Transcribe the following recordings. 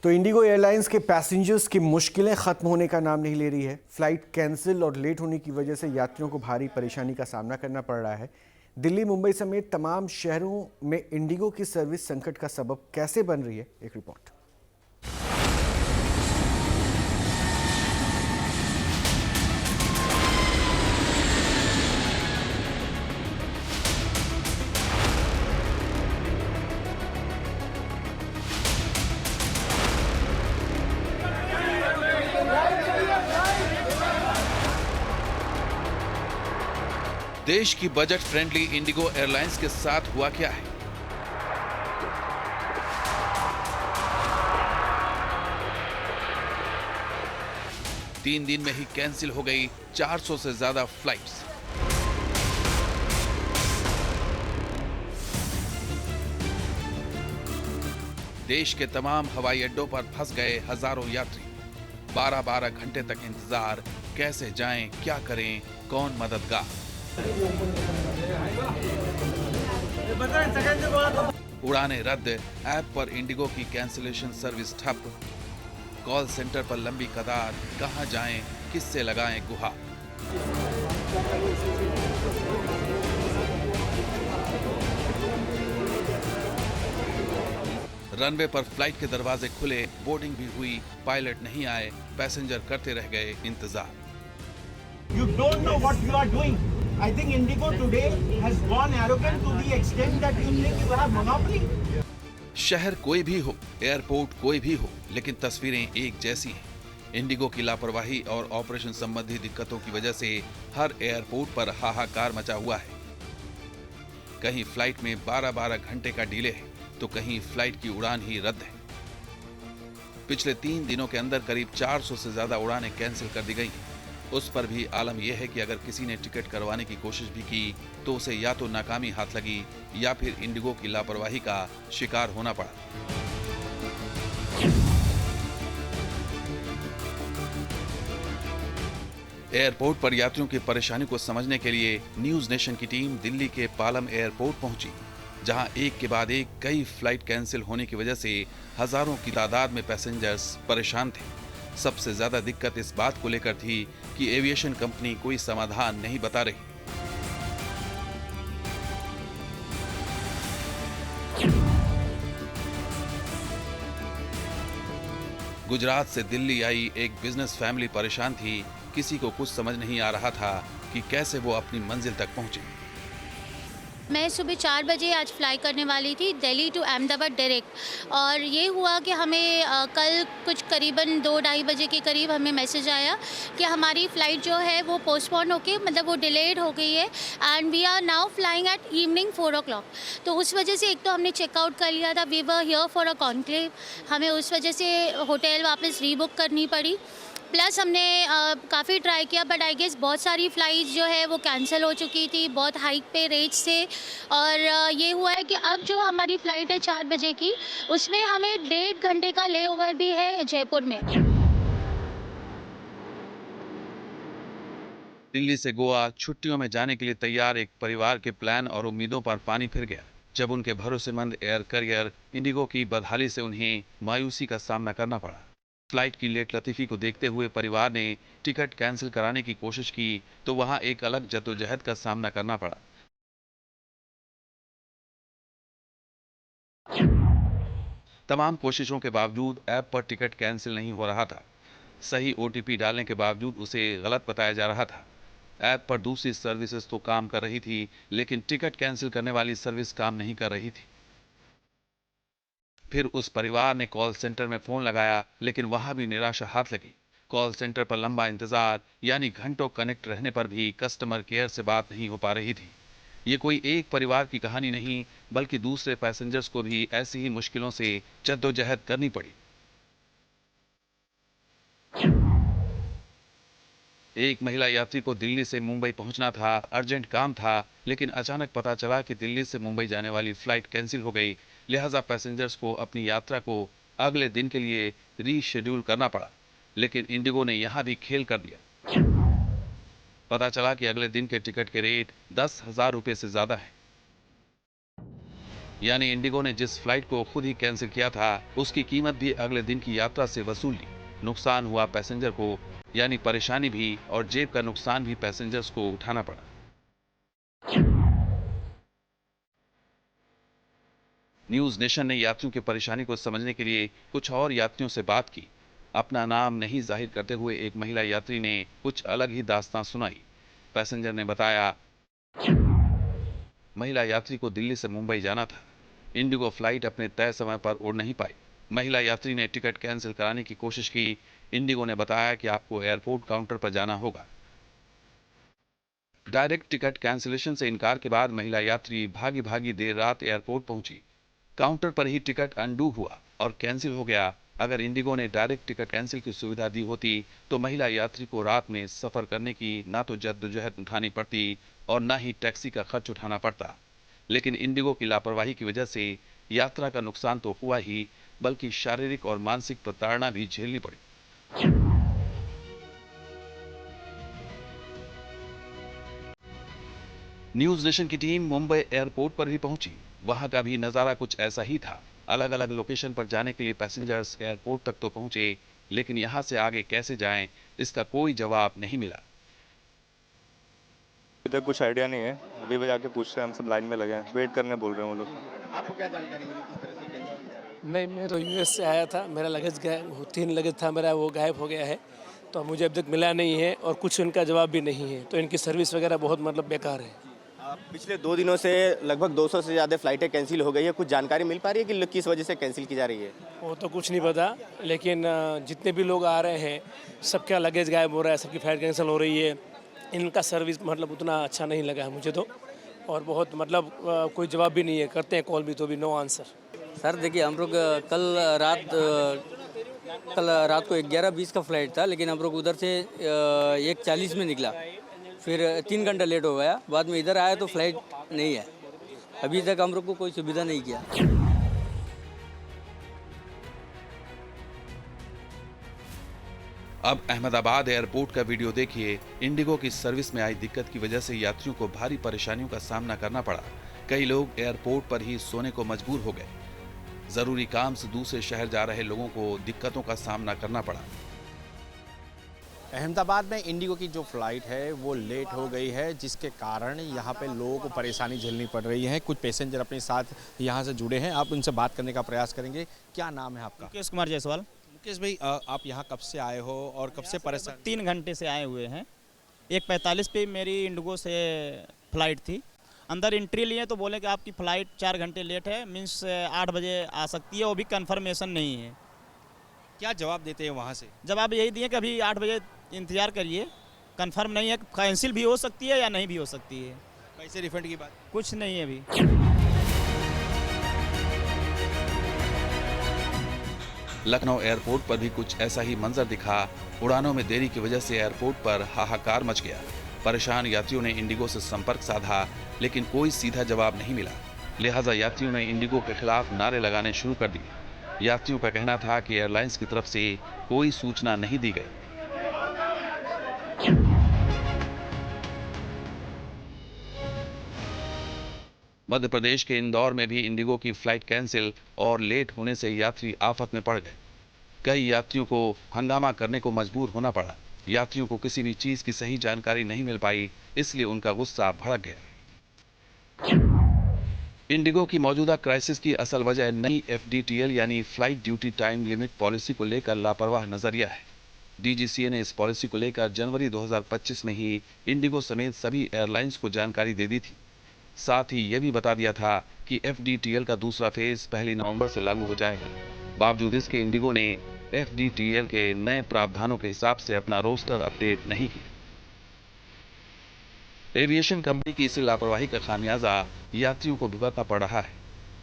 तो Indigo airlines के passengers की मुश्किलें खत्म होने का नाम नहीं ले रही है। फ्लाइट कैंसिल और लेट होने की वजह से यात्रियों को भारी परेशानी का सामना करना पड़ रहा है। दिल्ली, मुंबई समेत तमाम शहरों में इंडिगो की सर्विस संकट का सबब कैसे बन रही है, एक रिपोर्ट। देश की बजट फ्रेंडली इंडिगो एयरलाइंस के साथ हुआ क्या है? तीन दिन में ही कैंसिल हो गई 400 से ज्यादा फ्लाइट्स। देश के तमाम हवाई अड्डों पर फंस गए हजारों यात्री। 12-12 घंटे तक इंतजार, कैसे जाएं, क्या करें, कौन मददगार? उड़ानें रद्द, ऐप पर इंडिगो की कैंसिलेशन सर्विस ठप, कॉल सेंटर पर लंबी कतार, कहां जाएं, किससे लगाएं गुहार? रनवे पर फ्लाइट के दरवाजे खुले, बोर्डिंग भी हुई, पायलट नहीं आए, पैसेंजर करते रह गए इंतजार। You don't know what you are doing. I think Indigo today has gone arrogant to the extent that you think you have monopoly. शहर कोई भी हो, एयरपोर्ट कोई भी हो, लेकिन तस्वीरें एक जैसी हैं। इंडिगो की लापरवाही और ऑपरेशन संबंधी दिक्कतों की वजह से हर एयरपोर्ट पर हाहाकार मचा हुआ है। कहीं फ्लाइट में 12-12 घंटे का डिले है, तो कहीं फ्लाइट की उड़ान ही रद्द है। पिछले 3 दिनों के अंदर करीब 400 से ज्यादा उड़ानें कैंसिल कर दी गई हैं। उस पर भी आलम यह है कि अगर किसी ने टिकट करवाने की कोशिश भी की तो उसे या तो नाकामी हाथ लगी या फिर इंडिगो की लापरवाही का शिकार होना पड़ा। एयरपोर्ट पर यात्रियों की परेशानी को समझने के लिए न्यूज नेशन की टीम दिल्ली के पालम एयरपोर्ट पहुंची, जहां एक के बाद एक कई फ्लाइट कैंसिल होने की वजह से हजारों की तादाद में पैसेंजर्स परेशान थे। सबसे ज्यादा दिक्कत इस बात को लेकर थी कि एविएशन कंपनी कोई समाधान नहीं बता रही। गुजरात से दिल्ली आई एक बिजनेस फैमिली परेशान थी। किसी को कुछ समझ नहीं आ रहा था कि कैसे वो अपनी मंजिल तक पहुंचे। मैं सुबह 4 बजे आज फ्लाई करने वाली थी दिल्ली टू अहमदाबाद डायरेक्ट, और ये हुआ कि हमें कल कुछ करीबन 2-2:30 बजे के करीब हमें मैसेज आया कि हमारी फ़्लाइट जो है वो पोस्टपोन होके मतलब वो डिलेड हो गई है and we are now flying at evening 4 o'clock। तो उस वजह से एक तो हमने चेकआउट कर लिया था, we were here for a conclave, हमें उस वजह से होटल वापस रीबुक करनी पड़ी। प्लस हमने काफ़ी ट्राई किया, बट आई गेस बहुत सारी फ़्लाइट जो है वो कैंसिल हो चुकी थी, बहुत हाइक पे रेट्स थे। और ये हुआ है कि अब जो हमारी फ़्लाइट है 4 बजे की, उसमें हमें 1.5 घंटे का लेओवर भी है जयपुर में। दिल्ली से गोवा छुट्टियों में जाने के लिए तैयार एक परिवार के प्लान और उम्मीदों पर पानी फिर गया, जब उनके भरोसेमंद एयर करियर इंडिगो की बदहाली से उन्हें मायूसी का सामना करना पड़ा। फ्लाइट की लेट लतीफी को देखते हुए परिवार ने टिकट कैंसिल कराने की कोशिश की तो वहां एक अलग जद्दोजहद का सामना करना पड़ा। तमाम कोशिशों के बावजूद ऐप पर टिकट कैंसिल नहीं हो रहा था। सही ओटीपी डालने के बावजूद उसे गलत बताया जा रहा था। ऐप पर दूसरी सर्विसेज तो काम कर रही थी, लेकिन टिकट कैंसिल करने वाली सर्विस काम नहीं कर रही थी। फिर उस परिवार ने कॉल सेंटर में फोन लगाया, लेकिन वहां भी निराशा हाथ लगी। कॉल सेंटर पर लंबा इंतजार, यानी घंटों कनेक्ट रहने पर भी कस्टमर केयर से बात नहीं हो पा रही थी। ये कोई एक परिवार की कहानी नहीं, बल्कि दूसरे पैसेंजर्स को भी ऐसी ही मुश्किलों से जद्दोजहद करनी पड़ी। एक महिला यात्री को दिल्ली से मुंबई पहुंचना था, अर्जेंट काम था, लेकिन अचानक पता चला कि दिल्ली से मुंबई जाने वाली फ्लाइट कैंसिल हो गई। लिहाजा पैसेंजर्स को अपनी यात्रा को अगले दिन के लिए रीशेड्यूल करना पड़ा। लेकिन इंडिगो ने यहां भी खेल कर दिया। पता चला कि अगले दिन के टिकट के रेट 10,000 रुपए से ज्यादा है। यानी इंडिगो ने जिस फ्लाइट को खुद ही कैंसिल किया था उसकी कीमत भी अगले दिन की यात्रा से वसूल ली। नुकसान हुआ पैसेंजर को, यानी परेशानी भी और जेब का नुकसान भी पैसेंजर्स को उठाना पड़ा। न्यूज नेशन ने यात्रियों की परेशानी को समझने के लिए कुछ और यात्रियों से बात की। अपना नाम नहीं जाहिर करते हुए एक महिला यात्री ने कुछ अलग ही दास्तां सुनाई। पैसेंजर ने बताया, महिला यात्री को दिल्ली से मुंबई जाना था। इंडिगो फ्लाइट अपने तय समय पर उड़ नहीं पाई। महिला यात्री ने टिकट कैंसिल कराने की कोशिश की। इंडिगो ने बताया कि आपको एयरपोर्ट काउंटर पर जाना होगा। डायरेक्ट टिकट कैंसिलेशन से इनकार के बाद महिला यात्री भागी भागी देर रात एयरपोर्ट पहुंची। काउंटर पर ही टिकट अनडू हुआ और कैंसिल हो गया। अगर इंडिगो ने डायरेक्ट टिकट कैंसिल की सुविधा दी होती तो महिला यात्री को रात में सफर करने की ना तो जद्दोजहद उठानी पड़ती और ना ही टैक्सी का खर्च उठाना पड़ता। लेकिन इंडिगो की लापरवाही की वजह से यात्रा का नुकसान तो हुआ ही, बल्कि शारीरिक और मानसिक प्रताड़ना भी झेलनी पड़ी। न्यूज नेशन की टीम मुंबई एयरपोर्ट पर भी पहुंची। वहां का भी नजारा कुछ ऐसा ही था। अलग अलग लोकेशन पर जाने के लिए पैसेंजर्स एयरपोर्ट तक तो पहुंचे, लेकिन यहां से आगे कैसे जाएं, इसका कोई जवाब नहीं मिला। इधर कुछ आइडिया नहीं है। अभी भी जाके पूछते हैं, हम सब लाइन में लगे हैं, वेट करने बोल रहे हैं वो लोग। आपको क्या जानकारी मिली, किस तरह से कैंसिल? नहीं, मैं तो यूएस से आया था। मेरा लगेज 3 लगेज था मेरा, वो गायब हो गया है। तो मुझे अब तक मिला नहीं है और कुछ उनका जवाब भी नहीं है। तो इनकी सर्विस वगैरह बहुत बेकार है। पिछले 2 दिनों से लगभग 200 से ज़्यादा फ्लाइटें कैंसिल हो गई है। कुछ जानकारी मिल पा रही है कि किस वजह से कैंसिल की जा रही है? वो तो कुछ नहीं पता, लेकिन जितने भी लोग आ रहे हैं सबका लगेज गायब हो रहा है, सबकी फ्लाइट कैंसिल हो रही है। इनका सर्विस उतना अच्छा नहीं लगा है मुझे तो, और बहुत कोई जवाब भी नहीं है। करते हैं कॉल भी तो भी नो आंसर। सर देखिए, हम लोग कल रात को 11:20 का फ्लाइट था, लेकिन हम लोग उधर से 1:40 में निकला। फिर 3 घंटा लेट हो गया। बाद में इधर आया तो फ्लाइट नहीं है। अभी तक हम लोग को कोई सुविधा नहीं किया। अब अहमदाबाद एयरपोर्ट का वीडियो देखिए। इंडिगो की सर्विस में आई दिक्कत की वजह से यात्रियों को भारी परेशानियों का सामना करना पड़ा। कई लोग एयरपोर्ट पर ही सोने को मजबूर हो गए। जरूरी काम से दूसरे शहर जा रहे लोगों को दिक्कतों का सामना करना पड़ा। अहमदाबाद में इंडिगो की जो फ़्लाइट है वो लेट हो गई है, जिसके कारण यहाँ पे लोगों को परेशानी झेलनी पड़ रही है। कुछ पैसेंजर अपने साथ यहाँ से जुड़े हैं, आप उनसे बात करने का प्रयास करेंगे। क्या नाम है आपका? मुकेश कुमार जायसवाल। मुकेश भाई, आप यहाँ कब से आए हो और कब से परेशान? 3 घंटे से आए हुए हैं। 1:45 पे मेरी इंडिगो से फ्लाइट थी। अंदर एंट्री लिए तो बोले कि आपकी फ़्लाइट 4 घंटे लेट है, मीन्स 8 बजे आ सकती है, वो भी कन्फर्मेशन नहीं है। क्या जवाब देते हैं वहाँ से? जवाब यही दिए कि अभी 8 बजे इंतज़ार करिए, कंफर्म नहीं है, कैंसिल भी हो सकती है या नहीं भी हो सकती है। पैसे रिफंड की बात कुछ नहीं है अभी। लखनऊ एयरपोर्ट पर भी कुछ ऐसा ही मंजर दिखा। उड़ानों में देरी की वजह से एयरपोर्ट पर हाहाकार मच गया। परेशान यात्रियों ने इंडिगो से संपर्क साधा, लेकिन कोई सीधा जवाब नहीं मिला। लिहाजा यात्रियों ने इंडिगो के खिलाफ नारे लगाने शुरू कर दिए। यात्रियों का कहना था कि एयरलाइंस की तरफ से कोई सूचना नहीं दी गई। मध्य प्रदेश के इंदौर में भी इंडिगो की फ्लाइट कैंसिल और लेट होने से यात्री आफत में पड़ गए। कई यात्रियों को हंगामा करने को मजबूर होना पड़ा। यात्रियों को किसी भी चीज की सही जानकारी नहीं मिल पाई, इसलिए उनका गुस्सा भड़क गया। इंडिगो की मौजूदा क्राइसिस की असल वजह नई FDTL यानी flight duty time limit policy को लेकर लापरवाह नजरिया है। DGCA ने इस पॉलिसी को लेकर जनवरी 2025 में ही इंडिगो समेत सभी एयरलाइंस को जानकारी दे दी थी। साथ ही यह भी बता दिया था कि FDTL का दूसरा फेज 1 नवंबर से लागू हो जाएगा। बावजूद इसके इंडिगो ने FDTL के नए प्रावधानों के हिसाब से अपना रोस्टर अपडेट नहीं किया। एविएशन कंपनी की इस लापरवाही का खामियाजा यात्रियों को भुगतना पड़ रहा है,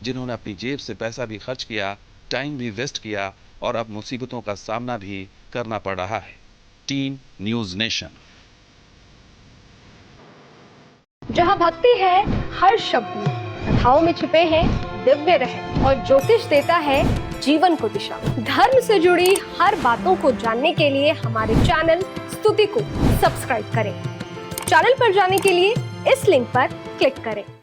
जिन्होंने अपनी जेब से पैसा भी खर्च किया, टाइम भी वेस्ट किया और अब मुसीबतों का सामना भी करना पड़ रहा है। Team news nation. जहाँ भक्ति है हर शब्द में, कथाओं में छिपे हैं दिव्य रहस्य और ज्योतिष देता है जीवन को दिशा। धर्म से जुड़ी हर बातों को जानने के लिए हमारे चैनल स्तुति को सब्सक्राइब करें। चैनल पर जाने के लिए इस लिंक पर क्लिक करें।